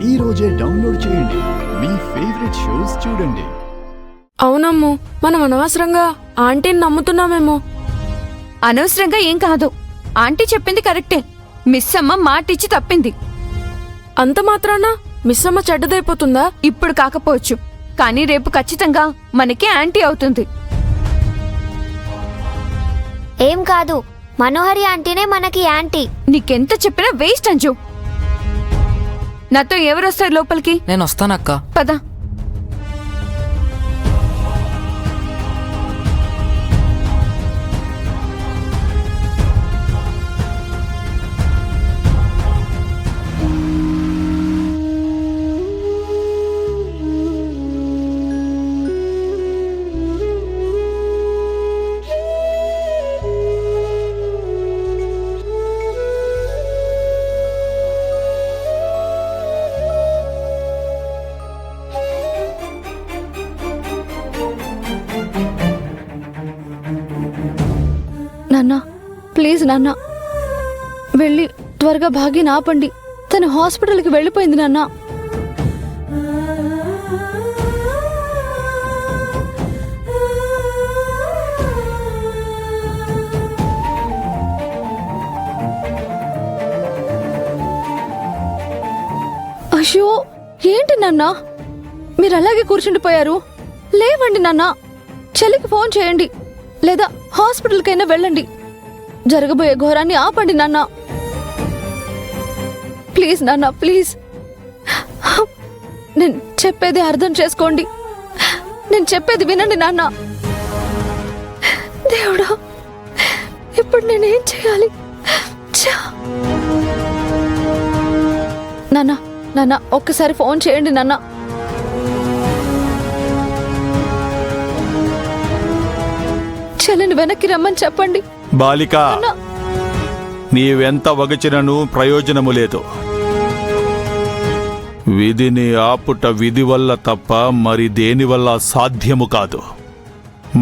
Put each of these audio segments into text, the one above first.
ఈ రోజే డౌన్లోడ్ చేయండి. మీ ఫేవరెట్ షోస్ చూడండి. అవునమ్ము, మనం అనవసరంగా ఆంటీని నమ్ముతున్నామేమో. అనవసరంగా ఏం కాదు. ఆంటీ చెప్పింది కరెక్టే. మిస్ అమ్మ మాటిచ్చి తప్పింది. అంత మాత్రాన మిస్ అమ్మ చెడ్డదైపోతుందా? ఇప్పుడు కాకపోవచ్చు, కానీ రేపు ఖచ్చితంగా మనకే ఆంటీ అవుతుంది. ఏం కాదు, మనోహరి ఆంటీనే మనకి యాంటీ. నీకెంత చెప్పినా వేస్ట్ అంజు. నాతో ఎవరొస్తారు లోపలికి? నేను వస్తానక్క. పద. నాన్న, ప్లీజ్ నాన్న, వెళ్ళి త్వరగా భాగ్యని ఆపండి. తను హాస్పిటల్కి వెళ్ళిపోయింది నాన్న. అయ్యో, ఏంటి నాన్న మీరు అలాగే కూర్చుండిపోయారు? లేవండి నాన్న, చెల్లికి ఫోన్ చేయండి, లేదా హాస్పిటల్కైనా వెళ్ళండి. జరగబోయే ఘోరాన్ని ఆపండి నాన్న. ప్లీజ్ నాన్న, ప్లీజ్. నేను చెప్పేది అర్థం చేసుకోండి. నేను చెప్పేది వినండి నాన్న. దేవుడా, ఇప్పుడు నేనేం చేయాలి? నాన్న, నాన్న, ఒక్కసారి ఫోన్ చేయండి నాన్న. చెల్లిని వెనక్కి రమ్మని చెప్పండి. బాలిక, నీవెంత వగచినను ప్రయోజనము లేదు. విధిని ఆపుట విధి వల్ల తప్ప మరి దేని వల్ల సాధ్యము కాదు.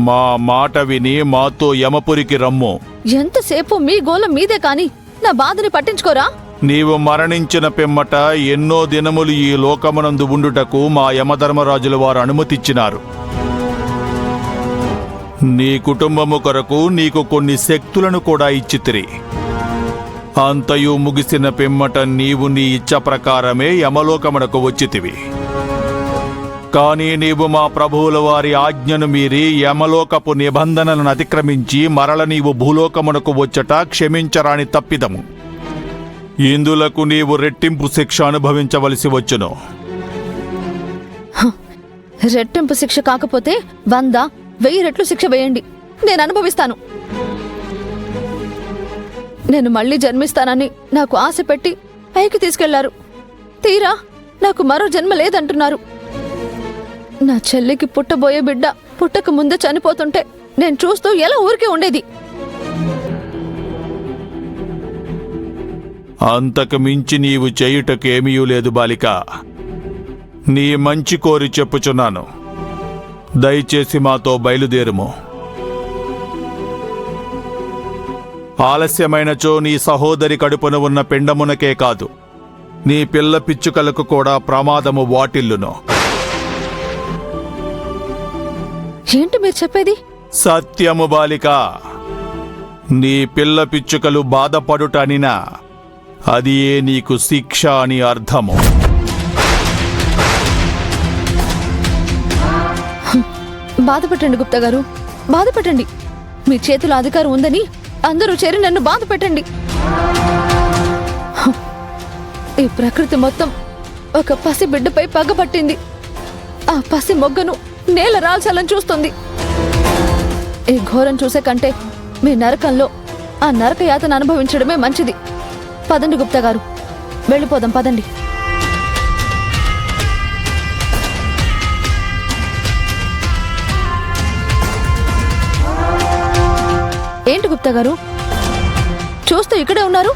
మా మాట విని మాతో యమపురికి రమ్ము. ఎంతసేపు మీ గోల మీదే కాని నా బాధని పట్టించుకోరా? నీవు మరణించిన పిమ్మట ఎన్నో దినములు ఈ లోకమునందు ఉండుటకు మా యమధర్మరాజుల వారు అనుమతిచ్చినారు. నీ కుటుంబము కొరకు నీకు కొన్ని శక్తులను కూడా ఇచ్చితిరి. అంతయు ముగిసిన పిమ్మట నీవు నీ ఇచ్చ ప్రకారమే యమలోకమునకు వచ్చితివి. కాని నీవు మా ప్రభువుల వారి ఆజ్ఞను మీరి యమలోకపు నిబంధనలను అతిక్రమించి మరల నీవు భూలోకమునకు వచ్చట క్షమించరాని తప్పిదము. ఇందులకు నీవు రెట్టింపు శిక్ష అనుభవించవలసి వచ్చును. రెట్టింపు శిక్ష కాకపోతే 100,000 రెట్లు శిక్ష వేయండి, నేను అనుభవిస్తాను. నేను మళ్ళీ జన్మిస్తానని నాకు ఆశ పెట్టి పైకి తీసుకెళ్లారు. తీరా నాకు మరో జన్మ లేదంటున్నారు. నా చెల్లికి పుట్టబోయే బిడ్డ పుట్టక ముందే చనిపోతుంటే నేను చూస్తూ ఎలా ఊరికే ఉండేది? అంతకు మించి నీవు చేయుటకేమీ లేదు బాలిక. నీ మంచి కోరి చెప్పుచున్నాను. దయచేసి మాతో బయలుదేరుము. ఆలస్యమైనచో నీ సహోదరి కడుపున ఉన్న పిండమునకే కాదు, నీ పిల్ల పిచ్చుకలకు కూడా ప్రమాదము వాటిల్లును. ఏంటి మీరు చెప్పేది? సత్యము బాలిక. నీ పిల్ల పిచ్చుకలు బాధపడుటనినా అది నీకు శిక్ష అని అర్థము. బాధపెట్టండి గుప్తా గారు, బాధపెట్టండి. మీ చేతిలో అధికారం ఉందని అందరూ చేరి నన్ను బాధ పెట్టండి. ఈ ప్రకృతి మొత్తం ఒక పసి బిడ్డపై పగబట్టింది. ఆ పసి మొగ్గను నేల రాల్చాలని చూస్తుంది. ఈ ఘోరం చూసే కంటే మీ నరకంలో ఆ నరక యాతన అనుభవించడమే మంచిది. పదండి గుప్తా గారు, వెళ్ళిపోదాం, పదండి. ఏంటి గుప్తా గారు చూస్తూ ఇక్కడే ఉన్నారు?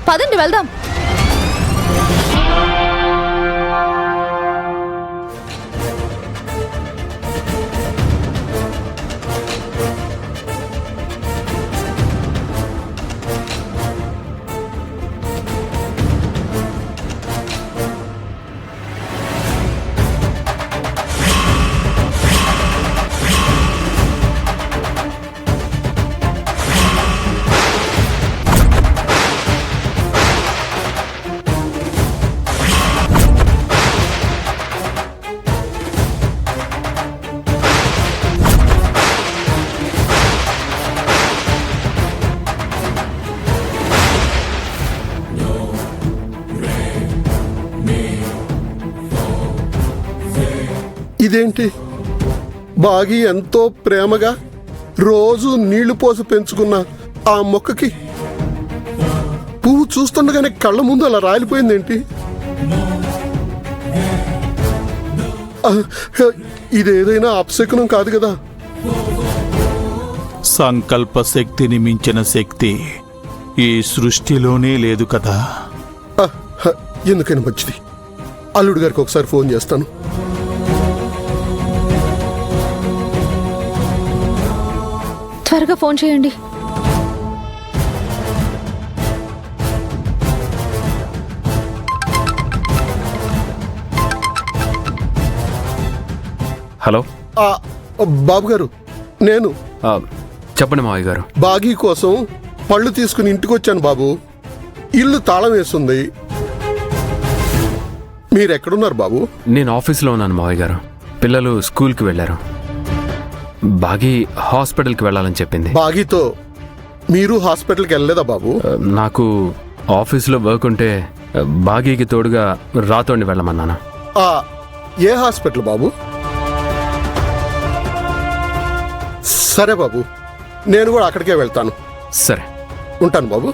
పదండి వెళ్దాం. ఇదేంటి బాగి ఎంతో ప్రేమగా రోజు నీళ్లు పోసి పెంచుకున్న ఆ మొక్కకి పువ్వు చూస్తుండగానే కళ్ళ ముందు అలా రాలిపోయిందేంటి? ఇదేదైనా అపశకునం కాదు కదా? సంకల్ప శక్తిని మించిన శక్తి ఈ సృష్టిలోనే లేదు కదా. ఎందుకైనా మంచిది, అల్లుడు గారికి ఒకసారి ఫోన్ చేస్తాను. త్వరగా ఫోన్ చేయండి. హలో. బాబు గారు, నేను చెప్పండి మావయ్య గారు. బాగీ కోసం పళ్ళు తీసుకుని ఇంటికి వచ్చాను బాబు. ఇల్లు తాళం వేస్తుంది. మీరెక్కడున్నారు బాబు? నేను ఆఫీస్లో ఉన్నాను మావయ్య గారు. పిల్లలు స్కూల్కి వెళ్ళారు. బాగీ హాస్పిటల్కి వెళ్ళాలని చెప్పింది. బాగీతో మీరు హాస్పిటల్కి వెళ్ళలేదా బాబు? నాకు ఆఫీస్లో వర్క్ ఉంటే బాగీకి తోడుగా రాతోండి వెళ్ళమన్నాను. ఏ హాస్పిటల్ బాబు? సరే బాబు, నేను కూడా అక్కడికే వెళ్తాను. సరే, ఉంటాను బాబు.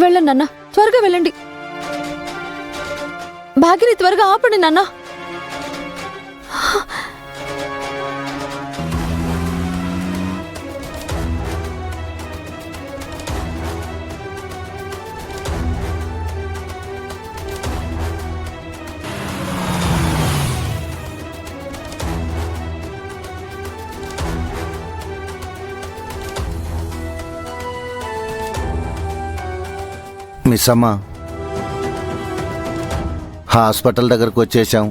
వెళ్ళండి నాన్న, త్వరగా వెళ్ళండి. భాగ్యని త్వరగా ఆపండి నాన్న. మిస్ అమ్మ, హాస్పిటల్ దగ్గరకు వచ్చేసాం.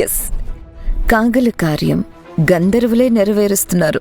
ఎస్, కాగల కార్యం గంధర్వులే నెరవేరుస్తున్నారు.